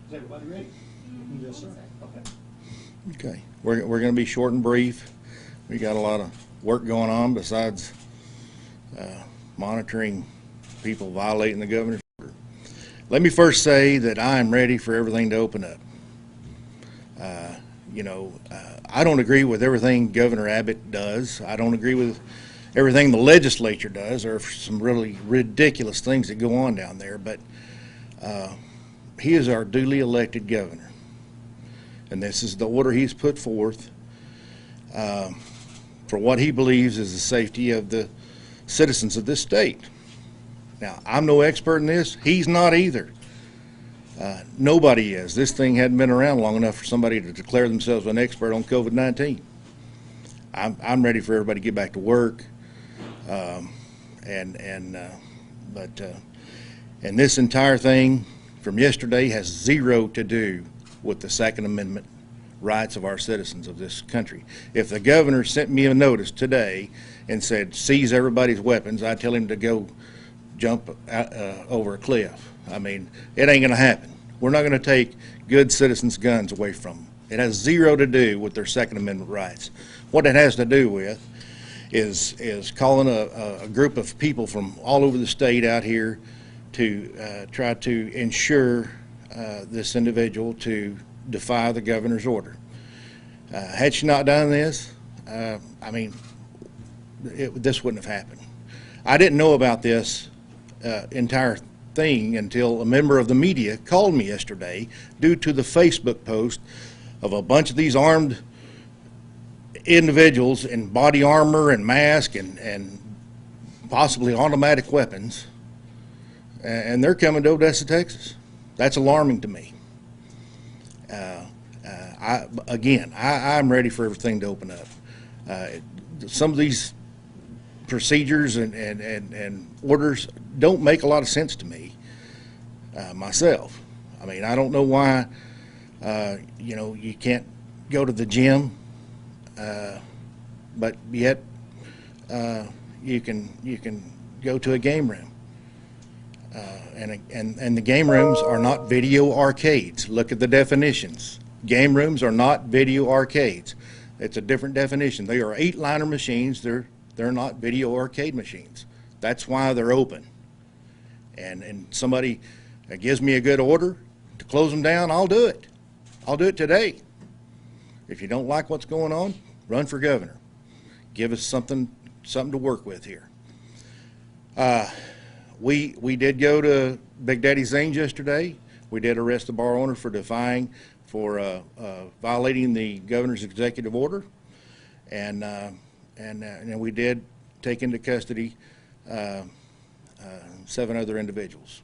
Is everybody ready? Yes, sir. Okay. Okay, we're going to be short and brief. We got a lot of work going on besides monitoring people violating the governor's order. Let me first say that I am ready for everything to open up. I don't agree with everything Governor Abbott does. I don't agree with everything the legislature does. There are some really ridiculous things that go on down there, but he is our duly elected governor. And this is the order he's put forth for what he believes is the safety of the citizens of this state. Now, I'm no expert in this. He's not either. Nobody is. This thing hadn't been around long enough for somebody to declare themselves an expert on COVID-19. I'm ready for everybody to get back to work, and this entire thing from yesterday has zero to do with the Second Amendment rights of our citizens of this country. If the governor sent me a notice today and said seize everybody's weapons, I'd tell him to go jump over a cliff. I mean, it ain't going to happen. We're not going to take good citizens' guns away from them. It has zero to do with their Second Amendment rights. What it has to do with is calling a group of people from all over the state out here to try to ensure this individual to defy the governor's order. Had she not done this, I mean, this wouldn't have happened. I didn't know about this entire thing until a member of the media called me yesterday due to the Facebook post of a bunch of these armed individuals in body armor and mask and possibly automatic weapons, and they're coming to Odessa, Texas. That's alarming to me. I'm ready for everything to open up. Some of these procedures and orders don't make a lot of sense to me myself. I mean, I don't know why you can't go to the gym, but yet you can go to a game room. And the game rooms are not video arcades. Look at the definitions. Game rooms are not video arcades. It's a different definition. They are 8-liner machines. They're not video arcade machines. That's why they're open. And somebody gives me a good order to close them down, I'll do it. I'll do it today. If you don't like what's going on, run for governor. Give us something to work with here. We did go to Big Daddy Zane's yesterday. We did arrest the bar owner for violating the governor's executive order, and we did take into custody 7 other individuals.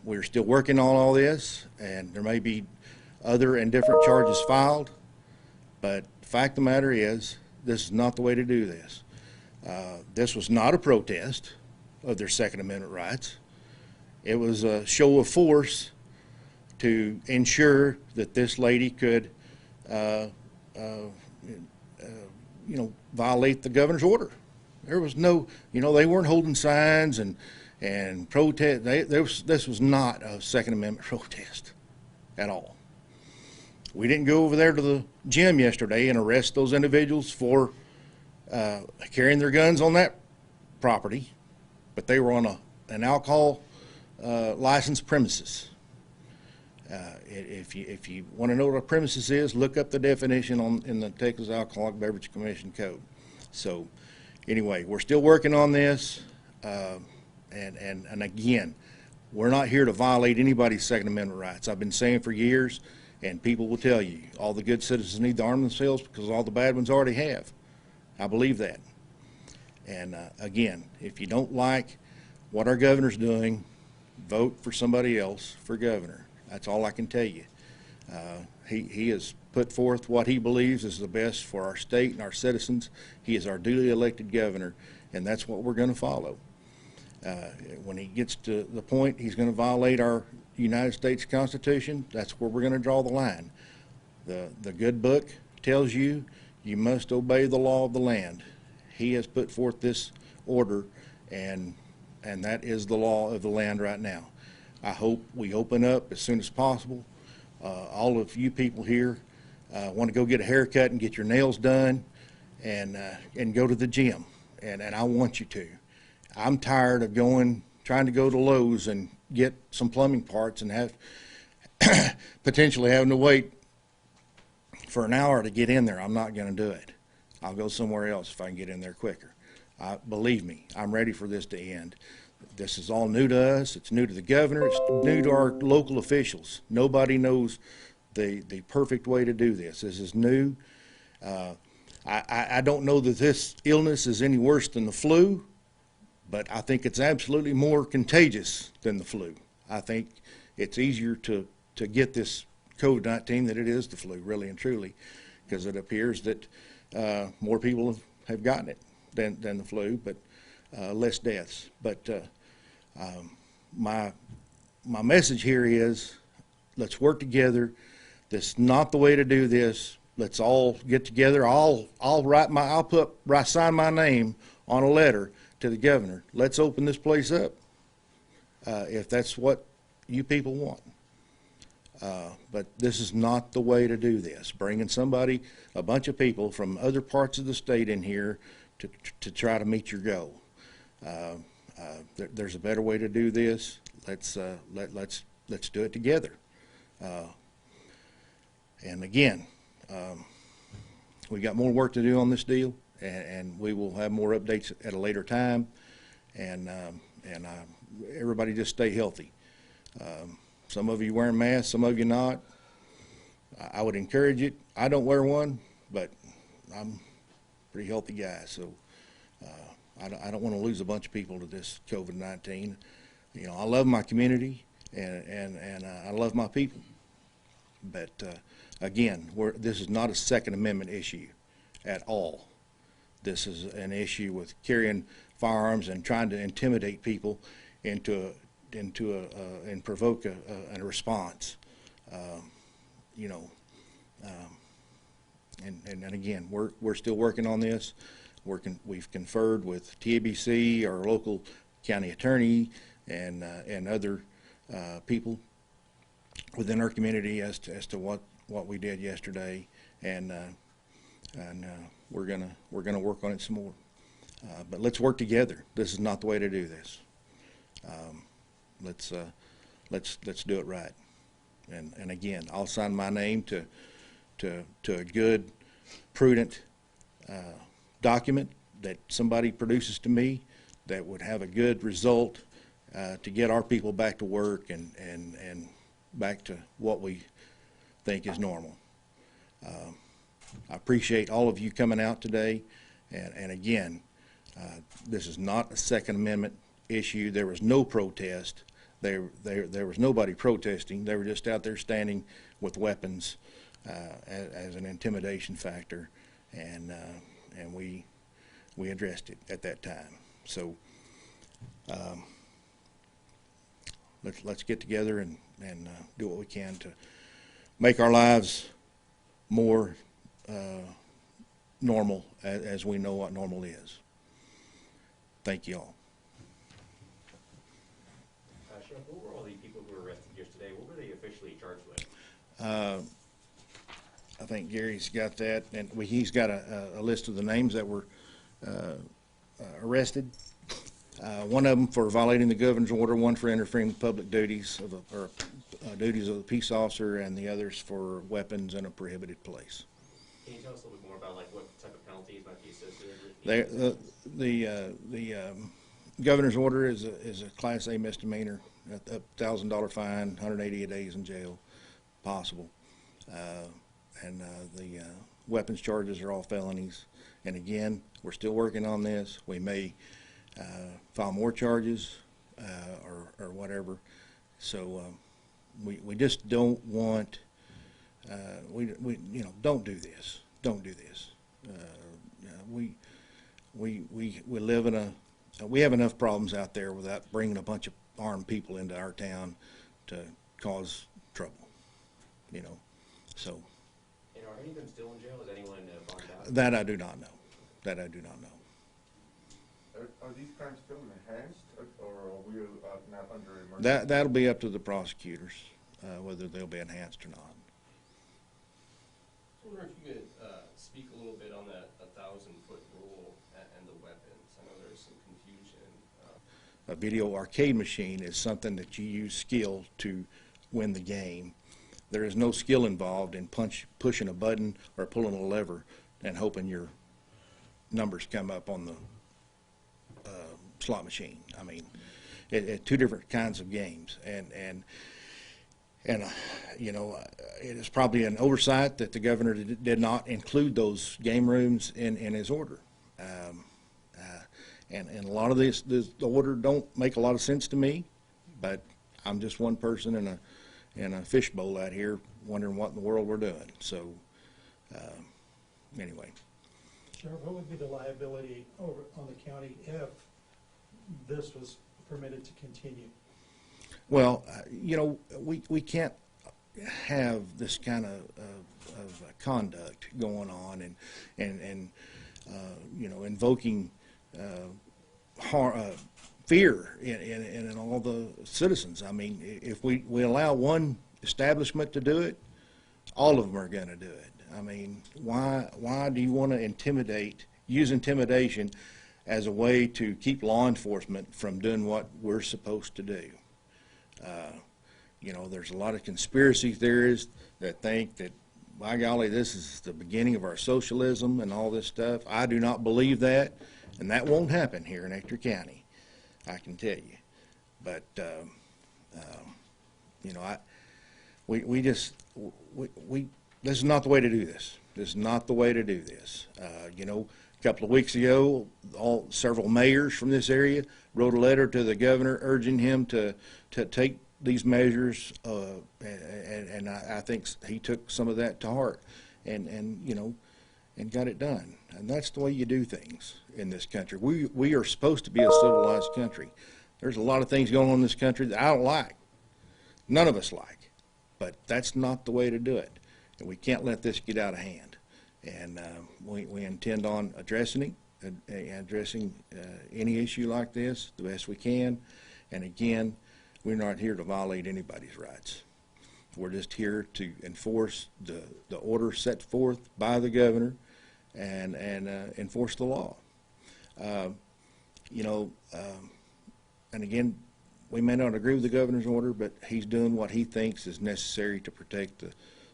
We're still working on all this, and there may be other and different charges filed, but the fact of the matter is, this is not the way to do this. This was not a protest of their Second Amendment rights. It was a show of force to ensure that this lady could, violate the governor's order. There was no, they weren't holding signs and protest. This was not a Second Amendment protest at all. We didn't go over there to the gym yesterday and arrest those individuals for carrying their guns on that property, but they were on an alcohol licensed premises. If you want to know what a premises is, look up the definition in the Texas Alcoholic Beverage Commission Code. So anyway, we're still working on this, and again, we're not here to violate anybody's Second Amendment rights. I've been saying for years, and people will tell you, all the good citizens need to arm themselves because all the bad ones already have. I believe that. And again, if you don't like what our governor's doing, vote for somebody else for governor. That's all I can tell you. He has put forth what he believes is the best for our state and our citizens. He is our duly elected governor, and that's what we're going to follow. When he gets to the point he's going to violate our United States Constitution, that's where we're going to draw the line. The good book tells you you must obey the law of the land. He has put forth this order, and that is the law of the land right now. I hope we open up as soon as possible. All of you people here want to go get a haircut and get your nails done and go to the gym, and I want you to. I'm tired of trying to go to Lowe's and get some plumbing parts and have potentially having to wait for an hour to get in there. I'm not going to do it. I'll go somewhere else if I can get in there quicker. Believe me, I'm ready for this to end. This is all new to us. It's new to the governor. It's new to our local officials. Nobody knows the perfect way to do this. This is new. I don't know that this illness is any worse than the flu, but I think it's absolutely more contagious than the flu. I think it's easier to get this COVID-19 than it is the flu, really and truly, because it appears that more people have gotten it than the flu, but less deaths. But my message here is, let's work together. This is not the way to do this. Let's all get together. I'll sign my name on a letter to the governor. Let's open this place up if that's what you people want. But this is not the way to do this. Bringing a bunch of people from other parts of the state in here to try to meet your goal. There's a better way to do this. Let's do it together. And again, we got more work to do on this deal, and we will have more updates at a later time. And everybody just stay healthy. Some of you wearing masks, some of you not. I would encourage it. I don't wear one, but I'm a pretty healthy guy, so I don't want to lose a bunch of people to this COVID-19. You know, I love my community and I love my people. But again, this is not a Second Amendment issue at all. This is an issue with carrying firearms and trying to intimidate people and provoke a response. And again, we're still working on this. We've conferred with TABC, our local county attorney, and other people within our community as to what we did yesterday, and we're gonna work on it some more. But let's work together. This is not the way to do this. Let's do it right. And again, I'll sign my name to a good, prudent document that somebody produces to me that would have a good result to get our people back to work and back to what we think is normal. I appreciate all of you coming out today, and again, this is not a Second Amendment issue. There was no protest. There was nobody protesting. They were just out there standing with weapons as an intimidation factor, and we addressed it at that time. So let's get together and do what we can to make our lives more normal as we know what normal is. Thank you all. Sheriff, what were all the people who were arrested yesterday? What were they officially charged with? I think Gary's got that, and he's got a list of the names that were arrested. One of them for violating the governor's order, one for interfering with public duties duties of the peace officer, and the others for weapons in a prohibited place. Can you tell us a little bit more about what type of penalties might be associated with The governor's order is a Class A misdemeanor, a $1,000 fine, 180 days in jail, possible. And the weapons charges are all felonies. And again, we're still working on this. We may file more charges or whatever. So we just don't want. Don't do this. Don't do this. We live in a. We have enough problems out there without bringing a bunch of armed people into our town to cause trouble. So. And are any of them still in jail? Is anyone bonded out? That I do not know. That I do not know. Are these crimes still enhanced, or are we not under emergency? That'll be up to the prosecutors, whether they'll be enhanced or not. I wonder if you could speak a little bit on that 1,000-foot rule and the weapons. I know there's some confusion. A video arcade machine is something that you use skill to win the game. There is no skill involved in pushing a button or pulling a lever and hoping your numbers come up on the slot machine. I mean, two different kinds of games, and you know, it is probably an oversight that the governor did not include those game rooms in his order. And a lot of the order don't make a lot of sense to me, but I'm just one person in a fishbowl out here wondering what in the world we're doing. So anyway. Sheriff, what would be the liability over on the county if this was permitted to continue? Well, you know, we can't have this kind of conduct going on and you know, invoking fear in all the citizens. I mean, if we allow one establishment to do it, all of them are going to do it. I mean, why do you want to use intimidation as a way to keep law enforcement from doing what we're supposed to do? You know, there's a lot of conspiracy theorists that think that, by golly, this is the beginning of our socialism and all this stuff. I do not believe that, and that won't happen here in Ector County, I can tell you. But you know, this is not the way to do this. This is not the way to do this. You know, a couple of weeks ago, several mayors from this area wrote a letter to the governor urging him to take these measures, and I think he took some of that to heart, and you know, and got it done. And that's the way you do things in this country. We are supposed to be a civilized country. There's a lot of things going on in this country that I don't like. None of us like, but that's not the way to do it. And we can't let this get out of hand. And we intend on addressing any issue like this the best we can. And again, we're not here to violate anybody's rights. We're just here to enforce the order set forth by the governor and enforce the law. You know, and again, we may not agree with the governor's order, but he's doing what he thinks is necessary to protect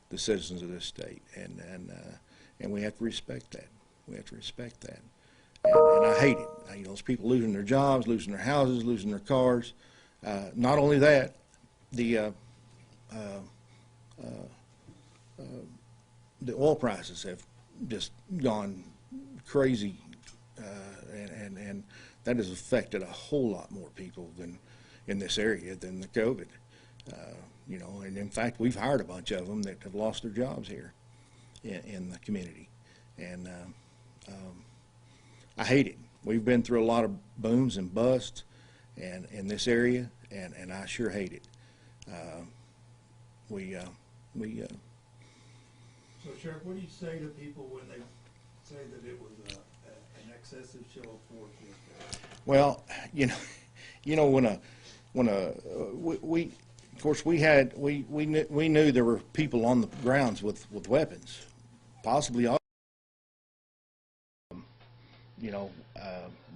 the citizens of this state, and we have to respect that. We have to respect that, and I hate it. You know, those people losing their jobs, losing their houses, losing their cars. Not only that, the oil prices have just gone crazy, and that has affected a whole lot more people than in this area than the COVID. You know, and in fact, we've hired a bunch of them that have lost their jobs here in the community, and I hate it. We've been through a lot of booms and busts, and in this area, and I sure hate it. So, Sheriff, what do you say to people when they say that it was an excessive show of force yesterday? Well, you know, we of course we knew there were people on the grounds with weapons, possibly all. You know,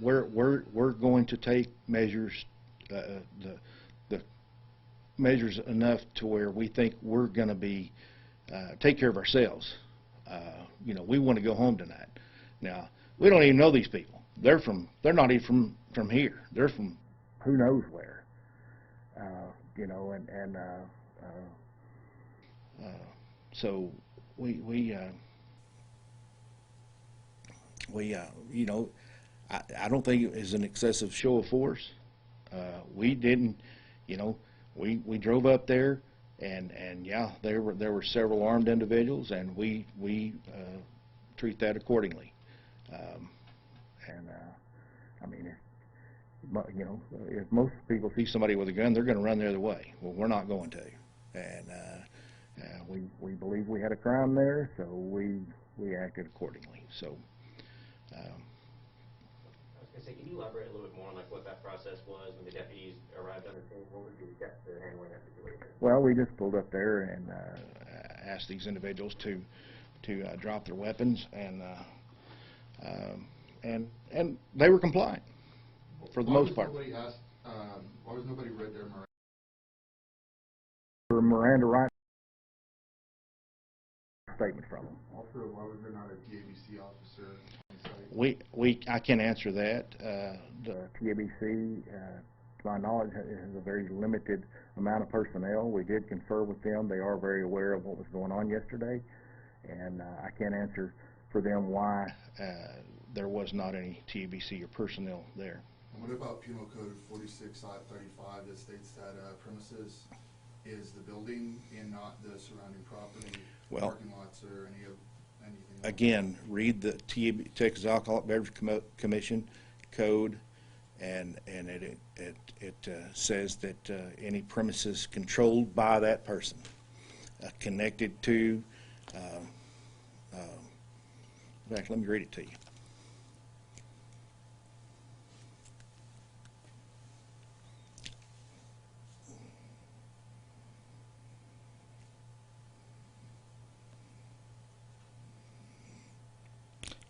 we're going to take measures, the measures enough to where we think we're going to be take care of ourselves. You know, we want to go home tonight. Now, we don't even know these people. They're not even from here. They're from who knows where. You know, so we you know, I don't think it is an excessive show of force. We didn't, you know, we drove up there, and yeah, there were several armed individuals, and we treat that accordingly. I mean, you know, if most people see somebody with a gun, they're going to run the other way. Well, we're not going to, and we believe we had a crime there, so we acted accordingly. So. So can you elaborate a little bit more on like what that process was when the deputies arrived on the scene? What was your steps to handling that situation? Well, we just pulled up there and asked these individuals to drop their weapons, and they were compliant for the most part. Why was nobody read their Miranda? For Miranda rights statement from them. Also, why was there not a TABC officer on site? I can't answer that. The TABC, to my knowledge, has a very limited amount of personnel. We did confer with them. They are very aware of what was going on yesterday, and I can't answer for them why there was not any TABC or personnel there. And what about Penal Code 46-35 that states that premises is the building and not the surrounding property, parking lots, or anything else? Again, read the Texas Alcoholic Beverage Commission code, and it says that any premises controlled by that person, connected to. In fact, let me read it to you.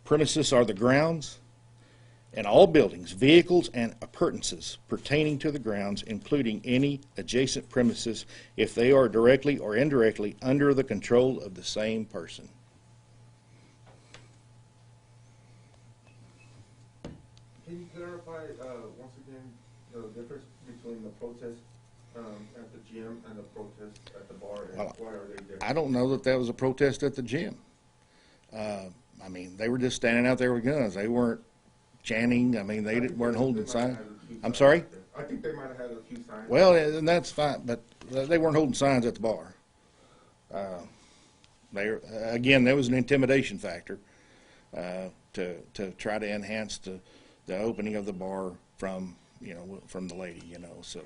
Premises are the grounds and all buildings, vehicles, and appurtenances pertaining to the grounds, including any adjacent premises, if they are directly or indirectly under the control of the same person. Can you clarify once again the difference between the protest at the gym and the protest at the bar, and why are they different? I don't know that that was a protest at the gym. I mean, they were just standing out there with guns. They weren't chanting. I mean, they weren't holding signs. I'm sorry? I think they might have had a few signs. Well, and that's fine, but they weren't holding signs at the bar. Again, there was an intimidation factor to try to enhance the opening of the bar from the lady, So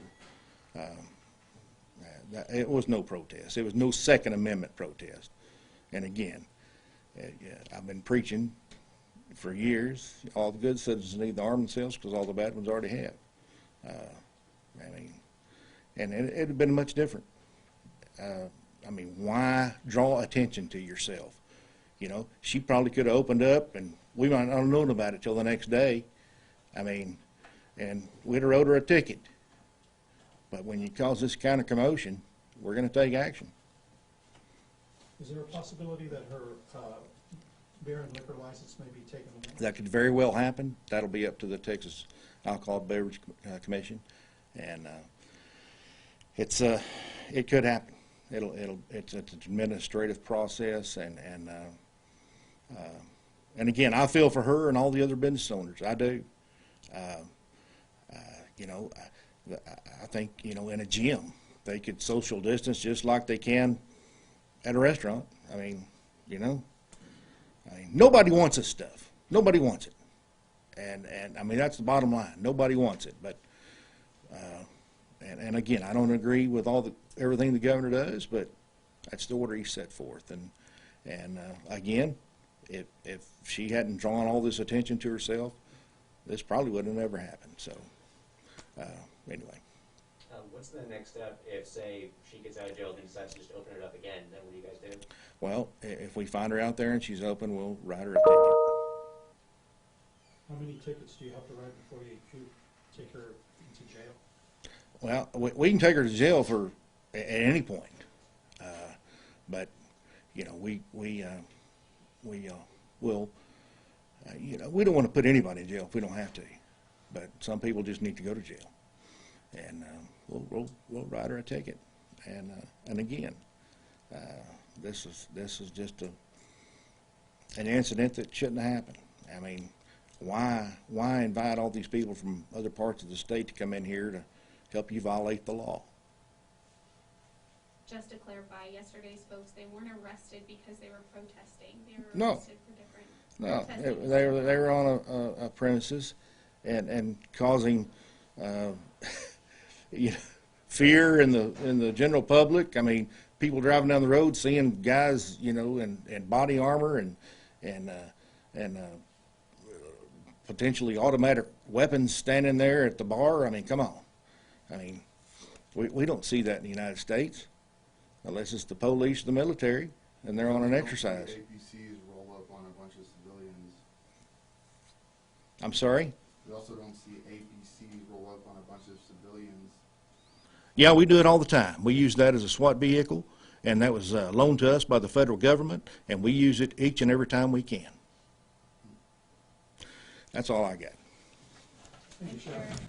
it was no protest. It was no Second Amendment protest. And again, I've been preaching for years, all the good citizens need to arm themselves because all the bad ones already have. And it would have been much different. Why draw attention to yourself? She probably could have opened up and we might not have known about it till the next day. And we'd have wrote her a ticket. But when you cause this kind of commotion, we're going to take action. Is there a possibility that her beer and liquor license may be taken away? That could very well happen. That'll be up to the Texas Alcohol Beverage Commission, and it could happen. It's an administrative process, and again, I feel for her and all the other business owners. I do. I think in a gym they could social distance just like they can at a restaurant. Nobody wants this stuff. Nobody wants it. And that's the bottom line. Nobody wants it. But, and again, I don't agree with everything the governor does, but that's the order he set forth. And again, if she hadn't drawn all this attention to herself, this probably would have never happened. So, anyway. What's the next step if, say, she gets out of jail and decides to just open it up again? Then what do you guys do? Well, if we find her out there and she's open, we'll write her a ticket. How many tickets do you have to write before you take her into jail? Well, we can take her to jail at any point, but we don't want to put anybody in jail if we don't have to. But some people just need to go to jail, and we'll write her a ticket. And again, this is just an incident that shouldn't have happened. Why invite all these people from other parts of the state to come in here to help you violate the law? Just to clarify, yesterday's folks, they weren't arrested because they were protesting. They were No. arrested for different No, protesting. they were on a premises and causing fear in the general public. People driving down the road seeing guys in body armor and potentially automatic weapons standing there at the bar. I mean, come on. I mean, we don't see that in the United States unless it's the police, the military, and they're on an We don't see exercise. APCs roll up on a bunch of civilians. I'm sorry? We also don't see APCs roll up on a bunch of civilians. Yeah, we do it all the time. We use that as a SWAT vehicle, and that was loaned to us by the federal government, and we use it each and every time we can. That's all I got. Thank you, Sheriff.